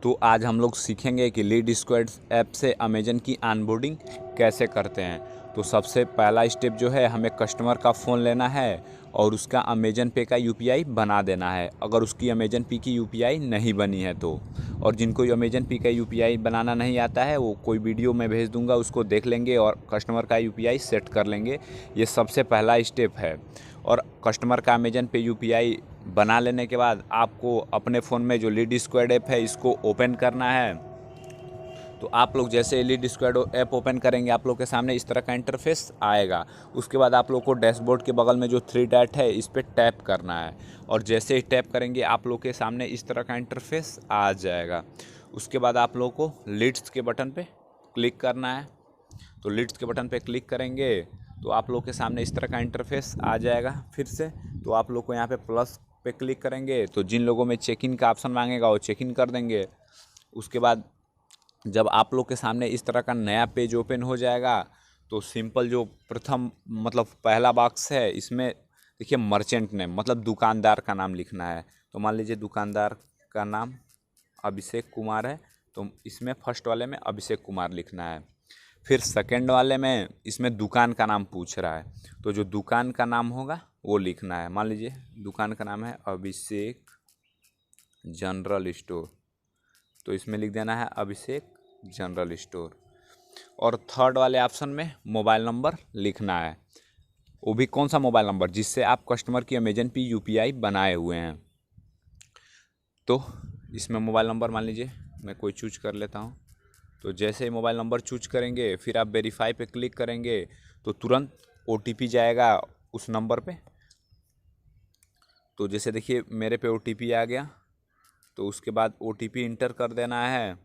तो आज हम लोग सीखेंगे कि लीड स्क्वाड ऐप से अमेजन की ऑनबोर्डिंग कैसे करते हैं। तो सबसे पहला स्टेप जो है, हमें कस्टमर का फ़ोन लेना है और उसका अमेजन पे का यूपीआई बना देना है, अगर उसकी अमेजन पे की यूपीआई नहीं बनी है तो। और जिनको अमेजन पे का यूपीआई बनाना नहीं आता है, वो कोई वीडियो मैं भेज दूंगा, उसको देख लेंगे और कस्टमर का यूपीआई सेट कर लेंगे। ये सबसे पहला स्टेप है। और कस्टमर का अमेजन पे यूपीआई बना लेने के बाद आपको अपने फ़ोन में जो लीड स्क्वाड ऐप है इसको ओपन करना है। तो आप लोग जैसे लीड स्क्वाड ऐप ओपन करेंगे, आप लोग के सामने इस तरह का इंटरफेस आएगा। उसके बाद आप लोग को डैशबोर्ड के बगल में जो 3 डॉट है इस पर टैप करना है, और जैसे ही टैप करेंगे आप लोग के सामने इस तरह का इंटरफेस आ जाएगा। उसके बाद आप लोग को लीड्स के बटन पे क्लिक करना है। तो लीड्स के बटन पे क्लिक करेंगे तो आप लोग के सामने इस तरह का इंटरफेस आ जाएगा फिर से। तो आप लोग को यहाँ पे प्लस पे क्लिक करेंगे तो जिन लोगों में चेक इन का ऑप्शन मांगेगा वो चेक इन कर देंगे। उसके बाद जब आप लोग के सामने इस तरह का नया पेज ओपन हो जाएगा तो सिंपल जो प्रथम मतलब पहला बॉक्स है इसमें देखिए मर्चेंट नेम मतलब दुकानदार का नाम लिखना है। तो मान लीजिए दुकानदार का नाम अभिषेक कुमार है, तो इसमें फर्स्ट वाले में अभिषेक कुमार लिखना है। फिर सेकंड वाले में इसमें दुकान का नाम पूछ रहा है, तो जो दुकान का नाम होगा वो लिखना है। मान लीजिए दुकान का नाम है अभिषेक जनरल स्टोर, तो इसमें लिख देना है अभिषेक जनरल स्टोर। और थर्ड वाले ऑप्शन में मोबाइल नंबर लिखना है, वो भी कौन सा मोबाइल नंबर जिससे आप कस्टमर की अमेजन पे यूपीआई बनाए हुए हैं। तो इसमें मोबाइल नंबर मान लीजिए मैं कोई चूज कर लेता हूँ। तो जैसे ही मोबाइल नंबर चूज करेंगे फिर आप वेरीफाई पे क्लिक करेंगे तो तुरंत ओटीपी जाएगा उस नंबर पे। तो जैसे देखिए मेरे पे ओटीपी आ गया, तो उसके बाद ओटीपी इंटर कर देना है,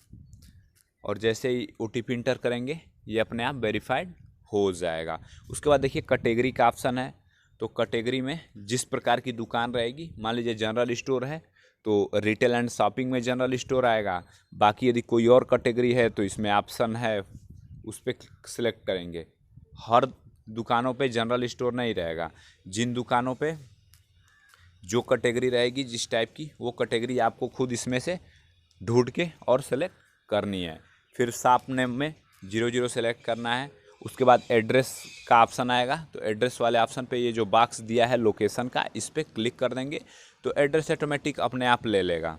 और जैसे ही ओटीपी इंटर करेंगे ये अपने आप वेरीफाइड हो जाएगा। उसके बाद देखिए कैटेगरी का ऑप्शन है, तो कैटेगरी में जिस प्रकार की दुकान रहेगी, मान लीजिए जनरल स्टोर है तो रिटेल एंड शॉपिंग में जनरल स्टोर आएगा। बाकी यदि कोई और कैटेगरी है तो इसमें ऑप्शन है उस पर सिलेक्ट करेंगे। हर दुकानों पे जनरल स्टोर नहीं रहेगा, जिन दुकानों पे जो कैटेगरी रहेगी जिस टाइप की, वो कैटेगरी आपको खुद इसमें से ढूंढ के और सेलेक्ट करनी है। फिर शॉप नेम में 00 सेलेक्ट करना है। उसके बाद एड्रेस का ऑप्शन आएगा, तो एड्रेस वाले ऑप्शन पे ये जो बॉक्स दिया है लोकेशन का इस पर क्लिक कर देंगे तो एड्रेस ऑटोमेटिक अपने आप ले लेगा।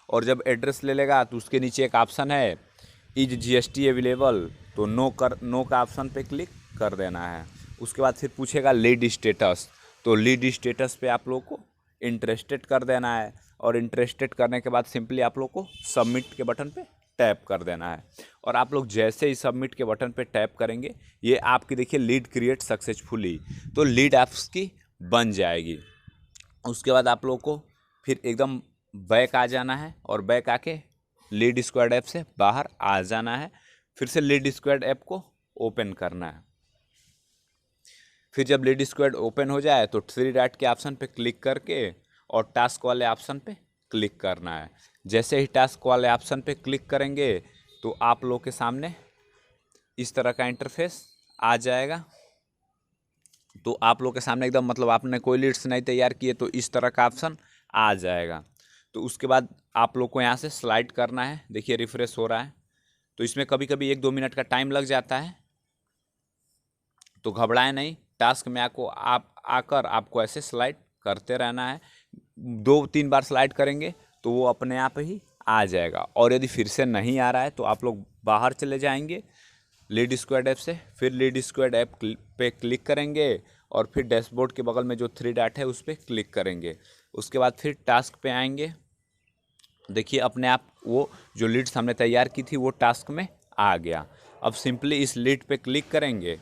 और जब एड्रेस ले लेगा तो उसके नीचे एक ऑप्शन है इज जीएसटी अवेलेबल, तो नो का ऑप्शन पे क्लिक कर देना है। उसके बाद फिर पूछेगा लीड स्टेटस, तो लीड स्टेटस पे आप लोग को इंटरेस्टेड कर देना है, और इंटरेस्टेड करने के बाद सिंपली आप लोग को सबमिट के बटन पे टैप कर देना है। और आप लोग जैसे ही सबमिट के बटन पे टैप करेंगे ये आपकी देखिए लीड क्रिएट सक्सेसफुली, तो लीड आपकी बन जाएगी। उसके बाद आप लोग को फिर एकदम बैक आ जाना है, और बैक आके लीड स्क्वाड ऐप से बाहर आ जाना है। फिर से लीड स्क्वाड ऐप को ओपन करना है। फिर जब लीड स्क्वाड ओपन हो जाए तो 3 डॉट के ऑप्शन पे क्लिक करके और टास्क वाले ऑप्शन पे क्लिक करना है। जैसे ही टास्क वाले ऑप्शन पे क्लिक करेंगे तो आप लोग के सामने इस तरह का इंटरफेस आ जाएगा। तो आप लोग के सामने एकदम मतलब आपने कोई लीड्स नहीं तैयार किए तो इस तरह का ऑप्शन आ जाएगा। तो उसके बाद आप लोग को यहाँ से स्लाइड करना है, देखिए रिफ्रेश हो रहा है। तो इसमें कभी कभी 1-2 मिनट का टाइम लग जाता है, तो घबराएं नहीं। टास्क में आप आकर आपको ऐसे स्लाइड करते रहना है। 2-3 बार स्लाइड करेंगे तो वो अपने आप ही आ जाएगा। और यदि फिर से नहीं आ रहा है तो आप लोग बाहर चले जाएंगे लीड स्क्वाड ऐप से, फिर लीड स्क्वाड ऐप पे क्लिक करेंगे और फिर डैशबोर्ड के बगल में जो 3 डॉट है उस पर क्लिक करेंगे। उसके बाद फिर टास्क पे आएंगे, देखिए अपने आप वो जो लीड्स हमने तैयार की थी वो टास्क में आ गया। अब सिंपली इस लीड पे क्लिक करेंगे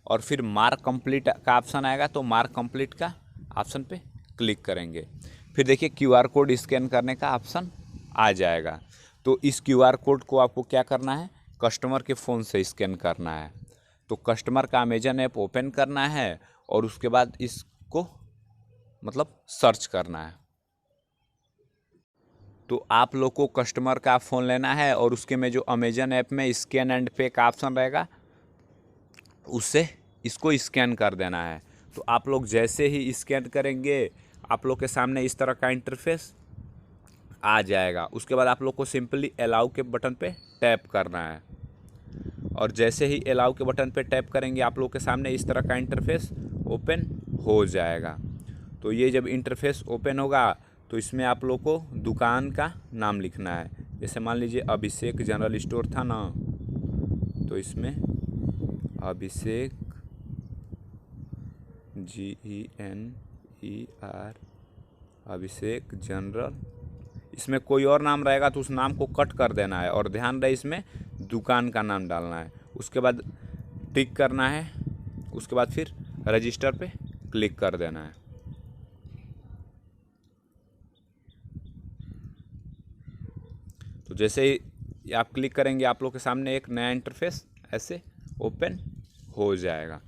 और फिर मार्क कंप्लीट का ऑप्शन आएगा, तो मार्क कंप्लीट का ऑप्शन पे क्लिक करेंगे। फिर देखिए क्यूआर कोड स्कैन करने का ऑप्शन आ जाएगा। तो इस क्यूआर कोड को आपको क्या करना है, कस्टमर के फ़ोन से स्कैन करना है। तो कस्टमर का अमेजन ऐप ओपन करना है और उसके बाद इसको मतलब सर्च करना है। तो आप लोग को कस्टमर का फ़ोन लेना है और उसके में जो अमेजन ऐप में स्कैन एंड पे का ऑप्शन रहेगा उससे इसको स्कैन कर देना है। तो आप लोग जैसे ही स्कैन करेंगे आप लोग के सामने इस तरह का इंटरफेस आ जाएगा। उसके बाद आप लोग को सिंपली अलाउ के बटन पे टैप करना है, और जैसे ही अलाउ के बटन पे टैप करेंगे आप लोग के सामने इस तरह का इंटरफेस ओपन हो जाएगा। तो ये जब इंटरफेस ओपन होगा तो इसमें आप लोग को दुकान का नाम लिखना है। जैसे मान लीजिए अभिषेक जनरल स्टोर था ना, तो इसमें अभिषेक GENER अभिषेक जनरल, इसमें कोई और नाम रहेगा तो उस नाम को कट कर देना है, और ध्यान रहे इसमें दुकान का नाम डालना है। उसके बाद टिक करना है, उसके बाद फिर रजिस्टर पे क्लिक कर देना है। तो जैसे ही आप क्लिक करेंगे आप लोग के सामने एक नया इंटरफेस ऐसे ओपन हो जाएगा।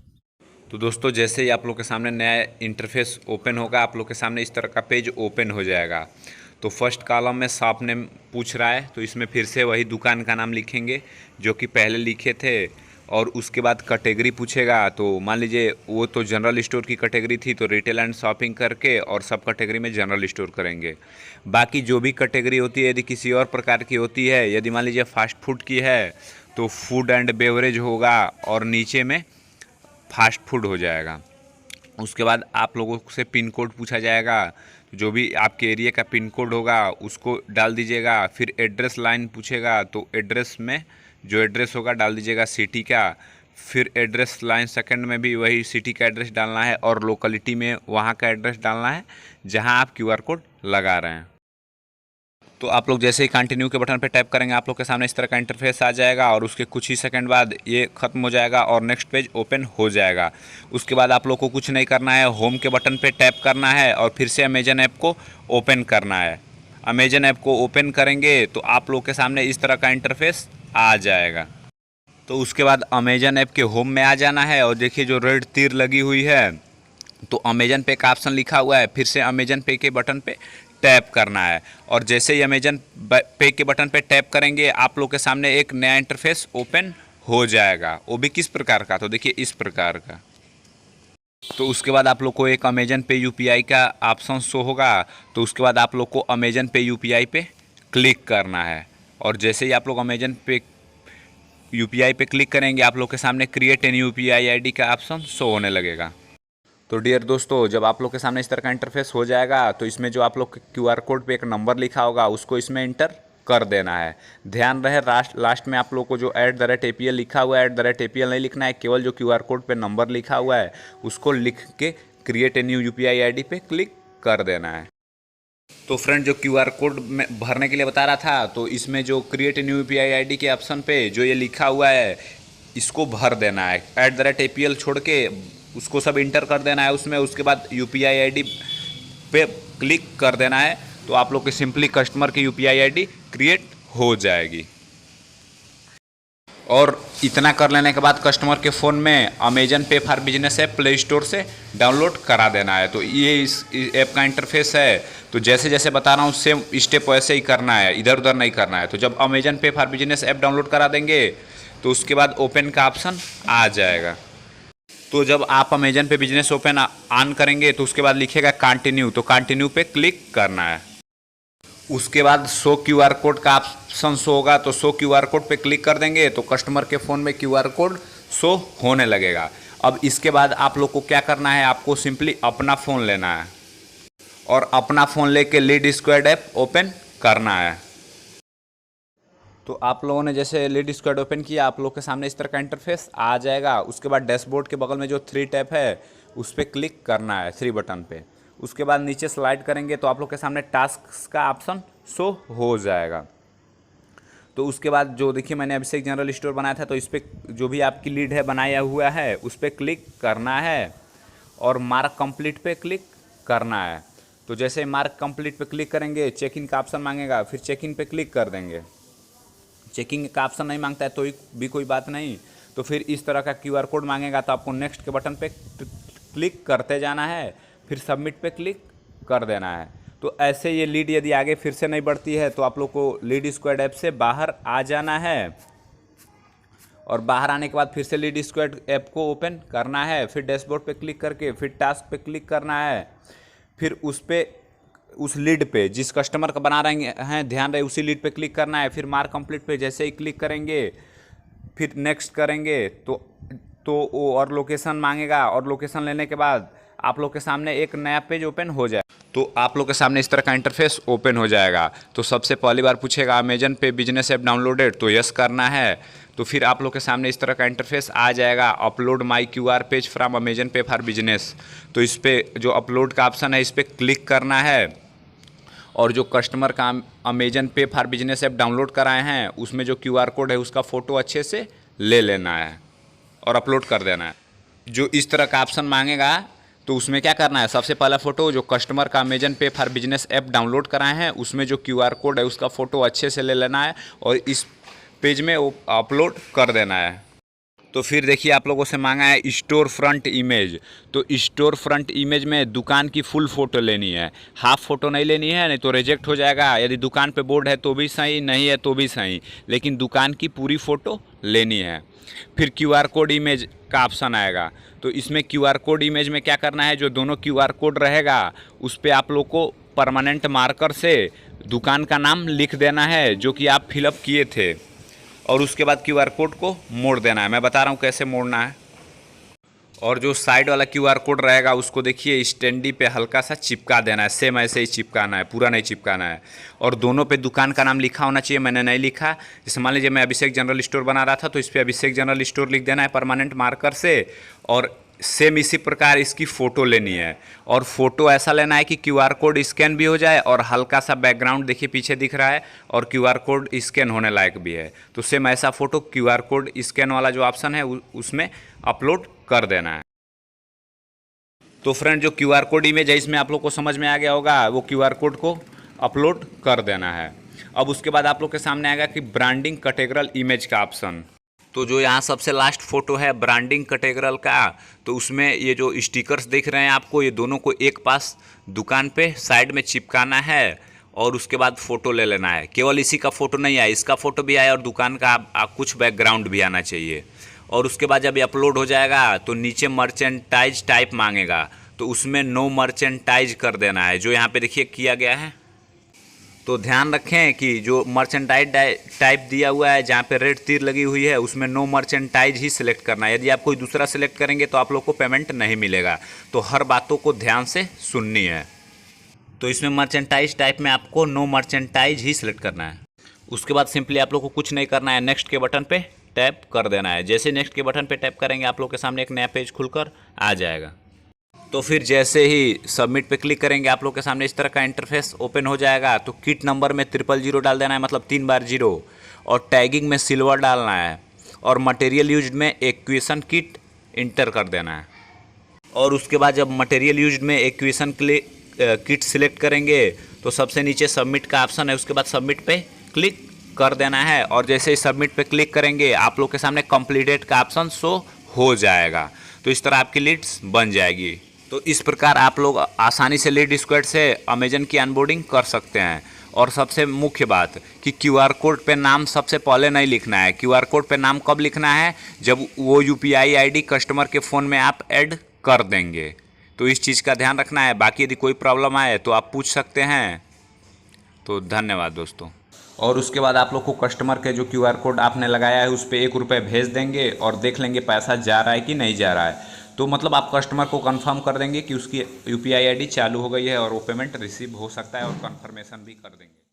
तो दोस्तों जैसे ही आप लोग के सामने नया इंटरफेस ओपन होगा आप लोग के सामने इस तरह का पेज ओपन हो जाएगा। तो फर्स्ट कॉलम में शॉप नेम पूछ रहा है, तो इसमें फिर से वही दुकान का नाम लिखेंगे जो कि पहले लिखे थे, और उसके बाद कैटेगरी पूछेगा। तो मान लीजिए वो तो जनरल स्टोर की कैटेगरी थी, तो रिटेल एंड शॉपिंग करके और सब कैटेगरी में जनरल स्टोर करेंगे। बाकी जो भी कैटेगरी होती है यदि किसी और प्रकार की होती है, यदि मान लीजिए फास्ट फूड की है तो फूड एंड बेवरेज होगा, और नीचे में फास्ट फूड हो जाएगा। उसके बाद आप लोगों से पिन कोड पूछा जाएगा, जो भी आपके एरिया का पिन कोड होगा उसको डाल दीजिएगा। फिर एड्रेस लाइन पूछेगा, तो एड्रेस में जो एड्रेस होगा डाल दीजिएगा सिटी का। फिर एड्रेस लाइन सेकंड में भी वही सिटी का एड्रेस डालना है, और लोकेलिटी में वहाँ का एड्रेस डालना है जहाँ आप QR कोड लगा रहे हैं। तो आप लोग जैसे ही कंटिन्यू के बटन पर टैप करेंगे आप लोग के सामने इस तरह का इंटरफेस आ जाएगा, और उसके कुछ ही सेकंड बाद ये ख़त्म हो जाएगा और नेक्स्ट पेज ओपन हो जाएगा। उसके बाद आप लोग को कुछ नहीं करना है, होम के बटन पे टैप करना है और फिर से अमेजन ऐप को ओपन करना है। अमेजन ऐप को ओपन करेंगे तो आप लोग के सामने इस तरह का इंटरफेस आ जाएगा। तो उसके बाद अमेजन ऐप के होम में आ जाना है, और देखिए जो रेड तीर लगी हुई है तो अमेजन पे का ऑप्शन लिखा हुआ है, फिर से अमेजन पे के बटन पे टैप करना है। और जैसे ही अमेजन पे के बटन पे टैप करेंगे आप लोग के सामने एक नया इंटरफेस ओपन हो जाएगा। वो भी किस प्रकार का, तो देखिए इस प्रकार का। तो उसके बाद आप लोग को एक अमेजन पे UPI का ऑप्शन शो होगा, तो उसके बाद आप लोग को अमेजन पे UPI पे क्लिक करना है, और जैसे ही आप लोग अमेजन पे UPI पे क्लिक करेंगे आप लोग के सामने क्रिएट एन UPI ID का ऑप्शन शो होने लगेगा। तो डियर दोस्तों जब आप लोग के सामने इस तरह का इंटरफेस हो जाएगा तो इसमें जो आप लोग QR कोड पे एक नंबर लिखा होगा उसको इसमें इंटर कर देना है। ध्यान रहे लास्ट में आप लोग को जो @APL लिखा हुआ है @APL नहीं लिखना है, केवल जो QR कोड पे नंबर लिखा हुआ है उसको लिख के create a new UPI ID पे क्लिक कर देना है। तो फ्रेंड जो QR कोड में भरने के लिए बता रहा था, तो इसमें जो create a new UPI ID के ऑप्शन पे जो ये लिखा हुआ है इसको भर देना है। @APL छोड़ के उसको सब इंटर कर देना है उसमें। उसके बाद UPI ID पे क्लिक कर देना है, तो आप लोग के सिंपली कस्टमर की UPI ID क्रिएट हो जाएगी। और इतना कर लेने के बाद कस्टमर के फ़ोन में अमेजन पे for business app play store से डाउनलोड करा देना है। तो ये इस ऐप का इंटरफेस है। तो जैसे जैसे बता रहा हूँ सेम स्टेप वैसे ही करना है, इधर उधर नहीं करना है। तो जब अमेजन पे फॉर बिजनेस ऐप डाउनलोड करा देंगे तो उसके बाद ओपन का ऑप्शन आ जाएगा। तो जब आप अमेजन पे बिजनेस ओपन ऑन करेंगे तो उसके बाद लिखेगा कंटिन्यू, तो कंटिन्यू पे क्लिक करना है। उसके बाद शो QR कोड का ऑप्शन शो होगा, तो शो QR कोड पे क्लिक कर देंगे तो कस्टमर के फ़ोन में QR कोड शो होने लगेगा। अब इसके बाद आप लोग को क्या करना है, आपको सिंपली अपना फ़ोन लेना है और अपना फ़ोन लेके लीड स्क्वाड ऐप ओपन करना है। तो आप लोगों ने जैसे लीड स्क्वाड ओपन किया आप लोग के सामने इस तरह का इंटरफेस आ जाएगा। उसके बाद डैशबोर्ड के बगल में जो 3 टैप है उस पर क्लिक करना है, 3 बटन पे। उसके बाद नीचे स्लाइड करेंगे तो आप लोग के सामने टास्क का ऑप्शन शो हो जाएगा। तो उसके बाद जो देखिए मैंने अभिषेक जनरल स्टोर बनाया था, तो इस पर जो भी आपकी लीड है बनाया हुआ है उस पर क्लिक करना है और मार्क कंप्लीट पे क्लिक करना है। तो जैसे मार्क कंप्लीट पे क्लिक करेंगे चेक इन का ऑप्शन मांगेगा, फिर चेक इन पे क्लिक कर देंगे। चेकिंग का ऑप्शन नहीं मांगता है तो भी कोई बात नहीं। तो फिर इस तरह का QR कोड मांगेगा तो आपको नेक्स्ट के बटन पे क्लिक करते जाना है, फिर सबमिट पे क्लिक कर देना है। तो ऐसे ये लीड यदि आगे फिर से नहीं बढ़ती है तो आप लोग को लीड स्क्वाड ऐप से बाहर आ जाना है, और बाहर आने के बाद फिर से लीड स्क्वाड ऐप को ओपन करना है, फिर डैशबोर्ड पे क्लिक करके फिर टास्क पे क्लिक करना है, फिर उस पर उस लीड पे जिस कस्टमर का बना रहे हैं ध्यान रहे उसी लीड पे क्लिक करना है। फिर मार्क कंप्लीट पे जैसे ही क्लिक करेंगे फिर नेक्स्ट करेंगे तो वो और लोकेशन मांगेगा, और लोकेशन लेने के बाद आप लोग के सामने एक नया पेज ओपन हो जाए। तो आप लोग के सामने इस तरह का इंटरफेस ओपन हो जाएगा। तो सबसे पहली बार पूछेगा अमेजन पे बिजनेस ऐप डाउनलोडेड, तो यस करना है। तो फिर आप लोग के सामने इस तरह का इंटरफेस आ जाएगा, upload my QR page from Amazon पे फॉर बिजनेस। तो इस पर जो अपलोड का ऑप्शन है इस पर क्लिक करना है, और जो कस्टमर का अमेजन पे फॉर बिजनेस ऐप डाउनलोड कराए हैं उसमें जो QR कोड है उसका फ़ोटो अच्छे से ले लेना है और अपलोड कर देना है। जो इस तरह का ऑप्शन मांगेगा तो उसमें क्या करना है, सबसे पहला फ़ोटो जो कस्टमर का अमेजन पे फॉर बिजनेस ऐप डाउनलोड कराए हैं उसमें जो QR कोड है उसका फ़ोटो अच्छे से ले लेना है और इस पेज में वो अपलोड कर देना है। तो फिर देखिए आप लोगों से मांगा है स्टोर फ्रंट इमेज। तो स्टोर फ्रंट इमेज में दुकान की फुल फ़ोटो लेनी है, हाफ फ़ोटो नहीं लेनी है, नहीं तो रिजेक्ट हो जाएगा। यदि दुकान पे बोर्ड है तो भी सही, नहीं है तो भी सही, लेकिन दुकान की पूरी फ़ोटो लेनी है। फिर QR कोड इमेज का ऑप्शन आएगा। तो इसमें QR कोड इमेज में क्या करना है, जो दोनों QR कोड रहेगा उस पर आप लोग को परमानेंट मार्कर से दुकान का नाम लिख देना है जो कि आप फिलअप किए थे, और उसके बाद QR कोड को मोड़ देना है। मैं बता रहा हूँ कैसे मोड़ना है। और जो साइड वाला QR कोड रहेगा उसको देखिए स्टैंडी पे हल्का सा चिपका देना है, सेम ऐसे ही चिपकाना है, पूरा नहीं चिपकाना है। और दोनों पे दुकान का नाम लिखा होना चाहिए, मैंने नहीं लिखा। जैसे मान लीजिए मैं अभिषेक जनरल स्टोर बना रहा था तो इस पर अभिषेक जनरल स्टोर लिख देना है परमानेंट मार्कर से, और सेम इसी प्रकार इसकी फ़ोटो लेनी है। और फ़ोटो ऐसा लेना है कि QR कोड स्कैन भी हो जाए और हल्का सा बैकग्राउंड देखिए पीछे दिख रहा है और QR कोड स्कैन होने लायक भी है। तो सेम ऐसा फ़ोटो QR कोड स्कैन वाला जो ऑप्शन है उसमें अपलोड कर देना है। तो फ्रेंड जो QR कोड इमेज है इसमें आप लोग को समझ में आ गया होगा, वो QR कोड को अपलोड कर देना है। अब उसके बाद आप लोग के सामने आएगा कि ब्रांडिंग कैटेगरल इमेज का ऑप्शन। तो जो यहाँ सबसे लास्ट फोटो है ब्रांडिंग कैटेगरल का, तो उसमें ये जो स्टिकर्स दिख रहे हैं आपको, ये दोनों को एक पास दुकान पे साइड में चिपकाना है और उसके बाद फ़ोटो ले लेना है। केवल इसी का फ़ोटो नहीं आए, इसका फ़ोटो भी आए और दुकान का कुछ बैकग्राउंड भी आना चाहिए। और उसके बाद जब ये अपलोड हो जाएगा तो नीचे मर्चेंटाइज टाइप मांगेगा, तो उसमें नो मर्चेंटाइज कर देना है, जो यहाँ पे देखिए किया गया है। तो ध्यान रखें कि जो मर्चेंटाइज टाइप दिया हुआ है जहाँ पे रेड तीर लगी हुई है उसमें नो मर्चेंटाइज ही सिलेक्ट करना है। यदि आप कोई दूसरा सिलेक्ट करेंगे तो आप लोग को पेमेंट नहीं मिलेगा। तो हर बातों को ध्यान से सुननी है। तो इसमें मर्चेंटाइज टाइप में आपको नो मर्चेंटाइज ही सिलेक्ट करना है। उसके बाद सिंपली आप लोग को कुछ नहीं करना है, नेक्स्ट के बटन पे टैप कर देना है। जैसे नेक्स्ट के बटन पे टैप करेंगे आप लोग के सामने एक नया पेज खुलकर आ जाएगा। तो फिर जैसे ही सबमिट पे क्लिक करेंगे आप लोग के सामने इस तरह का इंटरफेस ओपन हो जाएगा। तो किट नंबर में 000 डाल देना है, मतलब 3 बार 0, और टैगिंग में सिल्वर डालना है, और मटेरियल यूज्ड में एक्वेशन किट इंटर कर देना है। और उसके बाद जब मटेरियल यूज्ड में एक्वेशन किट सिलेक्ट करेंगे तो सबसे नीचे सबमिट का ऑप्शन है, उसके बाद सबमिट पे क्लिक कर देना है। और जैसे ही सबमिट पे क्लिक करेंगे आप लोग के सामने कंप्लीटेड का ऑप्शन शो हो जाएगा। तो इस तरह आपकी लीड्स बन जाएगी। तो इस प्रकार आप लोग आसानी से लीड स्क्वाड से अमेजन की अनबोर्डिंग कर सकते हैं। और सबसे मुख्य बात कि QR कोड पे नाम सबसे पहले नहीं लिखना है। QR कोड पे नाम कब लिखना है, जब वो UPI ID कस्टमर के फ़ोन में आप ऐड कर देंगे। तो इस चीज़ का ध्यान रखना है। बाकी यदि कोई प्रॉब्लम आए तो आप पूछ सकते हैं। तो धन्यवाद दोस्तों। और उसके बाद आप लोग को कस्टमर के जो QR कोड आपने लगाया है उस पर 1 रुपये भेज देंगे और देख लेंगे पैसा जा रहा है कि नहीं जा रहा है। तो मतलब आप कस्टमर को कंफर्म कर देंगे कि उसकी UPI ID चालू हो गई है और वो पेमेंट रिसीव हो सकता है, और कंफर्मेशन भी कर देंगे।